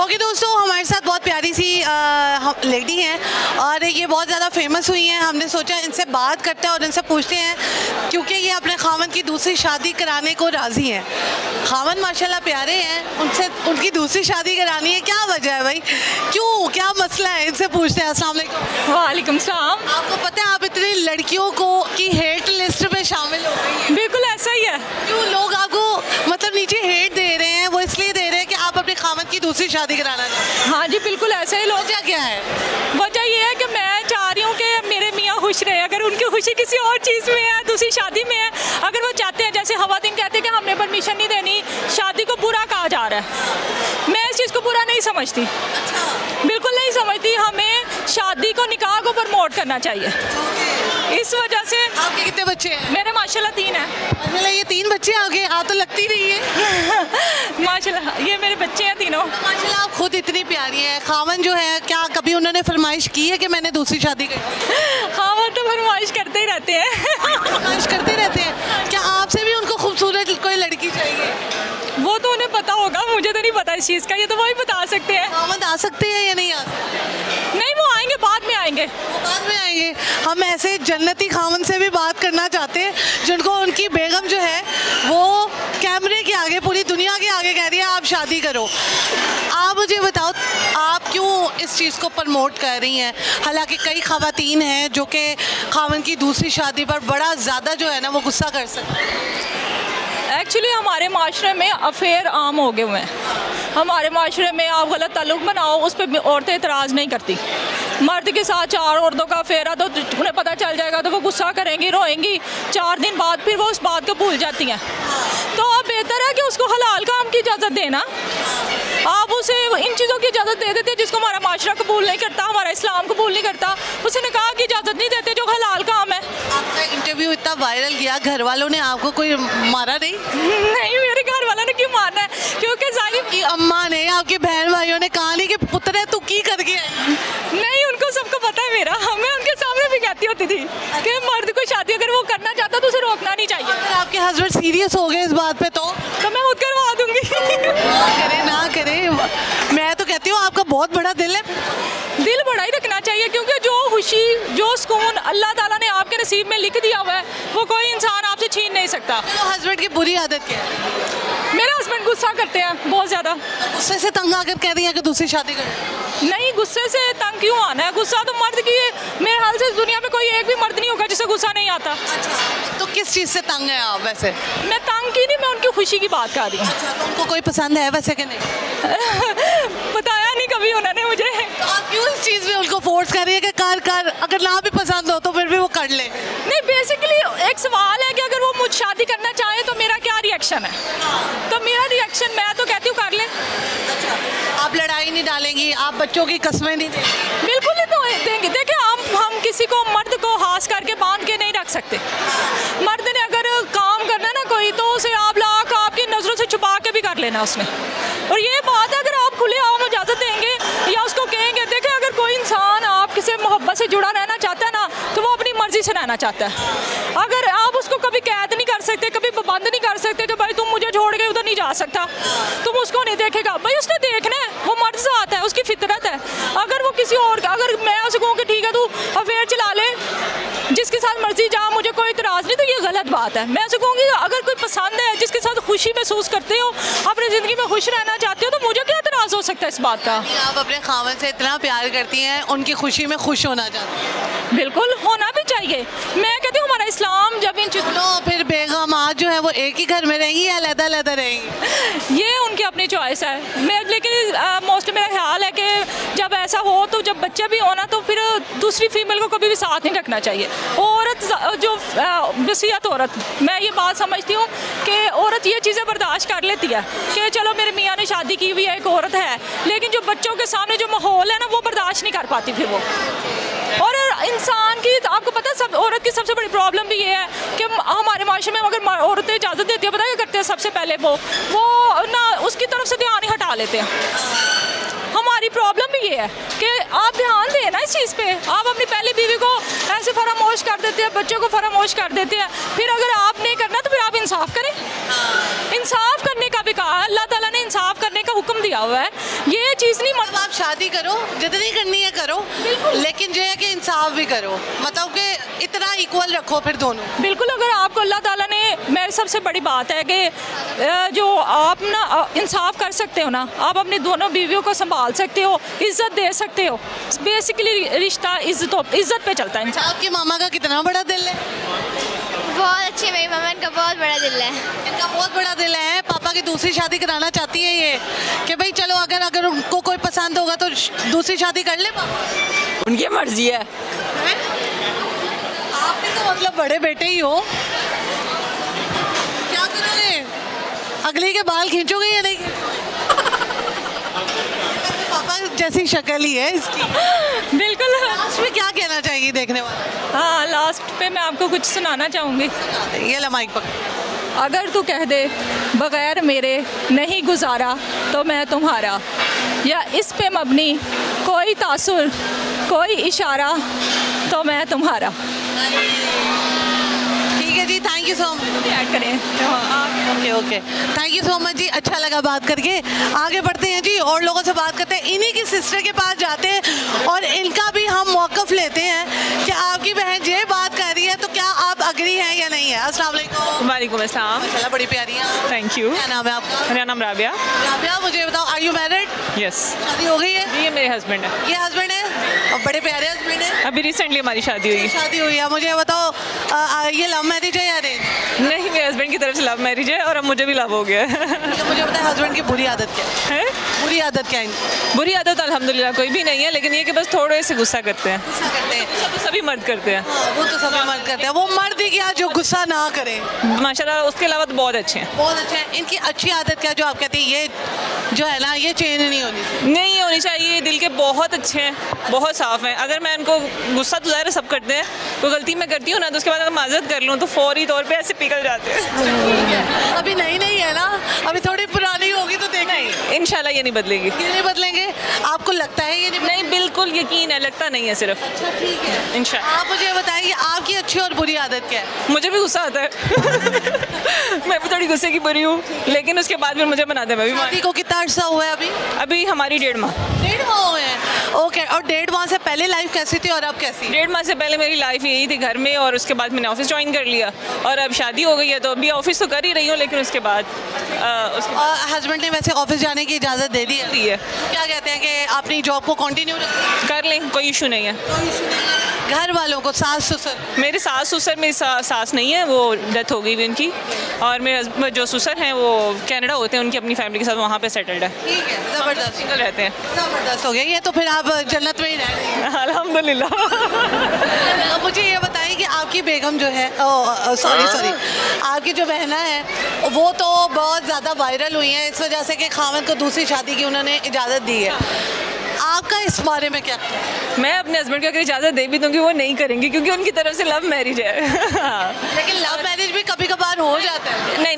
Okay दोस्तों, हमारे साथ बहुत प्यारी सी लेडी हैं और ये बहुत ज़्यादा फेमस हुई हैं। हमने सोचा इनसे बात करते हैं और इनसे पूछते हैं, क्योंकि ये अपने खामन की दूसरी शादी कराने को राज़ी हैं। खामन माशाल्लाह प्यारे हैं, उनसे उनकी दूसरी शादी करानी है, क्या वजह है भाई, क्यों, क्या मसला है, इनसे पूछते हैं। अस्सलाम वालेकुम। वालेकुम सलाम। आपको पता है आप इतनी लड़कियों को की हेट लिस्ट में शामिल हो गई हैं? बिल्कुल ऐसा ही है। क्यों लोग आपको मतलब नीचे हेट दे रहे हैं? वो इसलिए दे रहे हैं कि आप अपने खामन की दूसरी शादी कराना चाहते हैं। हाँ जी, बिल्कुल ऐसे ही लोग। वजह क्या है? वजह ये है कि मैं चाह रही हूँ कि मेरे मियाँ खुश रहे। अगर उनकी खुशी किसी और चीज़ में है, दूसरी शादी में है, अगर वो चाहते हैं, जैसे हवातीन कहते हैं कि हमने परमिशन नहीं देनी, शादी को बुरा कहा जा रहा है। मैं इस चीज़ को बुरा नहीं समझती, बिल्कुल नहीं समझती। हमें शादी को, निकाह को प्रमोट करना चाहिए। इस वजह से। आपके कितने बच्चे हैं? मेरे माशाल्लाह 3 हैं। माशाल्लाह, ये 3 बच्चे आगे आ तो लगती नहीं है। माशाल्लाह ये मेरे बच्चे हैं तीनों। माशाल्लाह, आप खुद इतनी प्यारी हैं। खामन जो है, क्या कभी उन्होंने फरमाइश की है कि मैंने दूसरी शादी करनी? हाँ, वो तो फरमाइश करते ही रहते हैं। फरमाइश करते रहते हैं। क्या आपसे भी उनको खूबसूरत कोई लड़की चाहिए? वो तो उन्हें पता होगा, मुझे तो नहीं पता इस चीज़ का, ये तो वही बता सकते हैं। खामन आ सकते हैं या नहीं आ सकते? नहीं, वो आएंगे, बाद में आएंगे। बाद में आएंगे। हम ऐसे जन्नती खामन से भी बात करना चाहते हैं जिनको उनकी बेगम जो है वो कैमरे के आगे, पूरी दुनिया के आगे कह रही है आप शादी करो। आप मुझे बताओ, आप क्यों इस चीज़ को प्रमोट कर रही हैं? हालांकि कई ख़वातीन हैं जो कि खामन की दूसरी शादी पर बड़ा ज़्यादा जो है ना वो गुस्सा कर सकते हैं। एक्चुअली हमारे माशरे में अफेयर आम हो गए हुए हैं। हमारे माशरे में आप गलत ताल्लुक बनाओ, उस पर औरतें इतराज़ नहीं करती। मर्द के साथ 4 औरतों का फेरा तो उन्हें पता चल जाएगा तो वो गुस्सा करेंगी, रोएंगी। 4 दिन बाद फिर वो उस बात को भूल जाती हैं। तो अब बेहतर है कि उसको हलाल काम की इजाज़त देना। आप उसे इन चीज़ों की इजाज़त दे देते जिसको हमारा माशरा कबूल नहीं करता, हमारा इस्लाम कबूल नहीं करता। उसे निकाह की इजाज़त नहीं देते जो हलाल काम है। आपका इंटरव्यू इतना वायरल गया, घर वालों ने आपको कोई मारा नहीं? नहीं, मेरे घर वालों ने क्यों मारना है, क्योंकि जाहिर की अम्मा ने, आपके बहन भाइयों ने कहा नहीं कि पुत्र है तू की करके आई? नहीं, उनको सबको पता है मेरा। मैं उनके सामने भी कहती होती थी कि मर्द को शादी अगर वो करना चाहता तो उसे रोकना नहीं चाहिए। अगर आपके हस्बैंड सीरियस हो गए इस बात पे तो मैं खुद करवा दूंगी। ना करे। मैं तो कहती हूँ आपका बहुत बड़ा दिल है। दिल बड़ा ही रखना चाहिए, क्योंकि जो खुशी, जो सुकून अल्लाह ताला ने आपके नसीब में लिख दिया हुआ है वो कोई इंसान आपसे छीन नहीं सकता। तो हस्बैंड की बुरी आदत क्या है? मेरे हस्बैंड गुस्सा करते हैं बहुत ज़्यादा। गुस्से से तंग आकर कह रही है कि दूसरी शादी कर। नहीं, गुस्से से तंग क्यों आना है? गुस्सा तो मर्द की, मेरे हाल से दुनिया में कोई एक भी मर्द नहीं होगा जिसे गुस्सा नहीं आता। तो किस चीज़ से तंग है आप वैसे? मैं तंग की नहीं, मैं उनकी खुशी की बात कर रही हूँ। तो उनको कोई पसंद है वैसे कि नहीं? बताया नहीं कभी उन्होंने मुझे। तो आप क्यों इस चीज़ में उनको फोर्स कर रही है कि कर, अगर ना भी पसंद हो तो फिर भी वो कर ले? नहीं, बेसिकली एक सवाल है कि अगर वो मुझ शादी करना चाहे तो मेरा क्या रिएक्शन है? तो मेरा रिएक्शन, मैं तो कहती हूँ कर ले। आप लड़ाई नहीं डालेंगी, आप बच्चों की कस्में नहीं देंगी? बिल्कुल नहीं तो देंगे। देखिए, हम किसी को, मर्द को हास करके बांध के नहीं रख सकते। मर्द ने अगर काम करना ना कोई, तो उसे आप लाख आपकी नज़रों से छुपा के भी कर लेना उसने। और ये बात है, अगर आप खुले आम इजाज़त देंगे या उसको कहेंगे, देखिए अगर कोई इंसान आपसे मोहब्बत से जुड़ा रहना चाहता है ना, तो वो अपनी मर्जी से रहना चाहता है। अगर आप उसको कभी कैद नहीं कर सकते, कभी पाबंद नहीं कर सकते कि भाई तुम मुझे छोड़ के उधर नहीं जा सकता, तुम उसको नहीं देखेगा। भाई उसने देखना है, वो मर्द ज़ात है, उसकी फितरत है। अगर वो किसी और, अगर मैं उसे कहूँ कि ठीक है तू अफेयर चला ले, जिसके साथ मर्जी जा, मुझे कोई इतराज़ नहीं, तो ये गलत बात है। मैं उसे कहूँगी अगर कोई पसंद है, जिसके साथ खुशी महसूस करते हो, अपनी ज़िंदगी में खुश रहना चाहते हो, तो मुझे क्या इतराज़ हो सकता है इस बात का? आप अपने खामन से इतना प्यार करती हैं, उनकी खुशी में खुश होना चाहती हैं? बिल्कुल, होना भी चाहिए। मैं कहती हूँ हमारा इस्लाम जब इन तो फिर बेगम आज जो है वो एक ही घर में रहेंगी या अलग-अलग रहेंगी? ये उनकी अपनी चॉइस है। मैं लेकिन मोस्ट मेरा ख्याल है कि जब ऐसा हो, तो जब बच्चे भी होना, तो फिर दूसरी फीमेल को कभी भी साथ नहीं रखना चाहिए। औरत जो वसीयत औरत, मैं ये बात समझती हूँ कि औरत ये चीज़ें बर्दाश्त कर लेती है कि चलो मेरे मियाँ ने शादी की हुई है, एक औरत है, लेकिन जो बच्चों के सामने जो माहौल है ना, वो बर्दाश्त नहीं कर पाती फिर वो। और इंसान की, आपको पता है, सब औरत की सबसे बड़ी प्रॉब्लम भी ये है कि हमारे माशरे में अगर औरतें इजाज़त देती है, पता है क्या करते हैं? सबसे पहले वो ना उसकी तरफ से ध्यान ही हटा लेते हैं। हमारी प्रॉब्लम भी ये है कि आप ध्यान दें ना इस चीज़ पे। आप अपनी पहली बीवी को ऐसे फरामोश कर देते हैं, बच्चों को फरामोश कर देते हैं। फिर अगर आप नहीं करना तो फिर आप इंसाफ करें। इंसाफ करने का भी कहा, अल्लाह ताला ने इंसाफ करने का हुक्म दिया हुआ है, ये चीज़ नहीं अब आप शादी करो, जितनी करनी है करो, लेकिन जो है कि इंसाफ भी करो, मतलब कि इतना इक्वल रखो फिर दोनों। बिल्कुल। अगर आपको अल्लाह ताला ने, मेरी सबसे बड़ी बात है कि जो आप ना इंसाफ कर सकते हो ना, आप अपनी दोनों बीवियों को संभाल सकते हो, इज्जत दे सकते हो। बेसिकली रिश्ता इज्जत पे चलता है। आपकी मामा का कितना बड़ा दिल है? बहुत अच्छी है मेरी मम्मा, इनका बहुत बड़ा दिल है। इनका बहुत बड़ा दिल है। पापा की दूसरी शादी कराना चाहती है ये, कि भाई चलो अगर उनको कोई पसंद होगा तो दूसरी शादी कर ले पापा। उनकी मर्जी है। आप भी तो मतलब बड़े बेटे ही हो, क्या करोगे? अगली के बाल खींचोगे या नहीं? पापा जैसी शक्ल ही है इसकी। बिल्कुल। लास्ट में क्या कहना चाहेगी देखने वाले? हाँ, लास्ट पे मैं आपको कुछ सुनाना चाहूँगी। ये ला माइक पकड़। अगर तू कह दे बगैर मेरे नहीं गुजारा तो मैं तुम्हारा, या इस पे मबनी कोई तासुर कोई इशारा तो मैं तुम्हारा। ठीक है जी, thank you so much. Add करें। Okay okay, thank you so much जी, अच्छा लगा बात करके। आगे बढ़ते हैं जी, और लोगों से बात करते हैं। इन्हीं की सिस्टर के पास जाते हैं और इनका भी हम मौक़िफ़ लेते हैं कि आपकी बहन ये बात कर रही है तो क्या आप अग्री हैं या नहीं है। अस्सलाम वालेकुम। वालेकुम अस्सलाम। माशाल्लाह बड़ी प्यारी हैं। Thank you. क्या नाम है आपका? मेरा नाम राबिया। राबिया, मुझे बताओ, आर यू मैरिड? यस, शादी हो गई है? ये मेरे हस्बैंड है। ये हस्बैंड है और बड़े प्यारे हस्बैंड है। अभी रिसेंटली हमारी शादी हुई। शादी हुई है। मुझे बताओ, ये लव मैरिज है या अरेंज? नहीं, मेरे हस्बैंड की तरफ से लव मैरिज है और अब मुझे भी लव हो गया है। मुझे बताया हस्बैंड की बुरी आदत क्या है? हैं? बुरी आदत क्या है इनकी? बुरी आदत अल्हम्दुलिल्लाह कोई भी नहीं है, लेकिन ये कि बस थोड़े से गुस्सा करते हैं। गुस्सा करते हैं। सब सभी मर्द करते हैं। हाँ, वो तो सभी मर्द करते हैं। वो मर्द ही क्या जो गुस्सा ना करे। माशाल्लाह उसके अलावा तो बहुत अच्छे हैं। बहुत अच्छा है। इनकी अच्छी आदत क्या जो आप कहते हैं ये जो है ना, ये चेंज नहीं होनी चाहिए? नहीं होनी चाहिए। दिल के बहुत अच्छे हैं, बहुत साफ़ हैं। अगर मैं उनको गुस्सा तो ज़ाहिर है सब करते हैं, कोई गलती मैं करती हूँ ना तो उसके बाद अगर माजरत कर लूँ तो फौरी तौर पे ऐसे पिघल जाते हैं। अभी नई नई है ना, अभी थोड़ी पुरानी होगी तो देखेंगे। नहीं, इंशाल्लाह ये नहीं बदलेगी। ये नहीं बदलेंगे? आपको लगता है ये नहीं नहीं, बिल्कुल यकीन है, लगता नहीं है सिर्फ। अच्छा ठीक है। इंशाल्लाह। आप मुझे बताइए आपकी अच्छी और बुरी आदत क्या है? मुझे भी गुस्सा आता है। मैं भी थोड़ी गुस्से की बुरी हूँ, लेकिन उसके बाद फिर मुझे बनाते हैं, मैं भी शादी को कितना अर्सा हुआ है अभी? अभी हमारी 1.5 माह। 1.5 माह हुए हैं। ओके, और 1.5 माह से पहले लाइफ कैसी थी और अब कैसी है? 1.5 माह से पहले मेरी लाइफ यही थी घर में, और उसके बाद मैंने ऑफिस ज्वाइन कर लिया और अब शादी हो गई है तो अभी ऑफिस तो कर ही रही हूँ, लेकिन उसके बाद हस्बैंड ने वैसे ऑफिस जाने की इजाज़त दे दी है? क्या कहते हैं कि अपनी जॉब को कंटिन्यू रखें? कर लें, कोई इशू नहीं है। घर वालों को, सास ससुर? मेरे सास ससुर, मेरी सास नहीं है, वो डेथ हो गई भी उनकी, और मेरे जो ससुर हैं वो कनाडा होते हैं, उनकी अपनी फैमिली के साथ वहाँ पे सेटल्ड है। ठीक है, ज़बरदस्त। सिंगल रहते हैं। ज़बरदस्त हो गया ये तो, फिर आप जन्नत में ही रह रही हैं। अल्हम्दुलिल्लाह। अब मुझे ये बताइए कि आपकी बेगम जो है, सॉरी आपकी जो बहना है वो तो बहुत ज़्यादा वायरल हुई है इस वजह से कि खामद को दूसरी शादी की उन्होंने इजाज़त दी है। आपका इस बारे में क्या? मैं अपने हस्बैंड को अगर इजाज़त दे भी दूँगी वो नहीं करेंगे, क्योंकि उनकी तरफ से लव मैरिज है। लेकिन लव मैरिज भी कभी कभार हो जाता है। नहीं नहीं,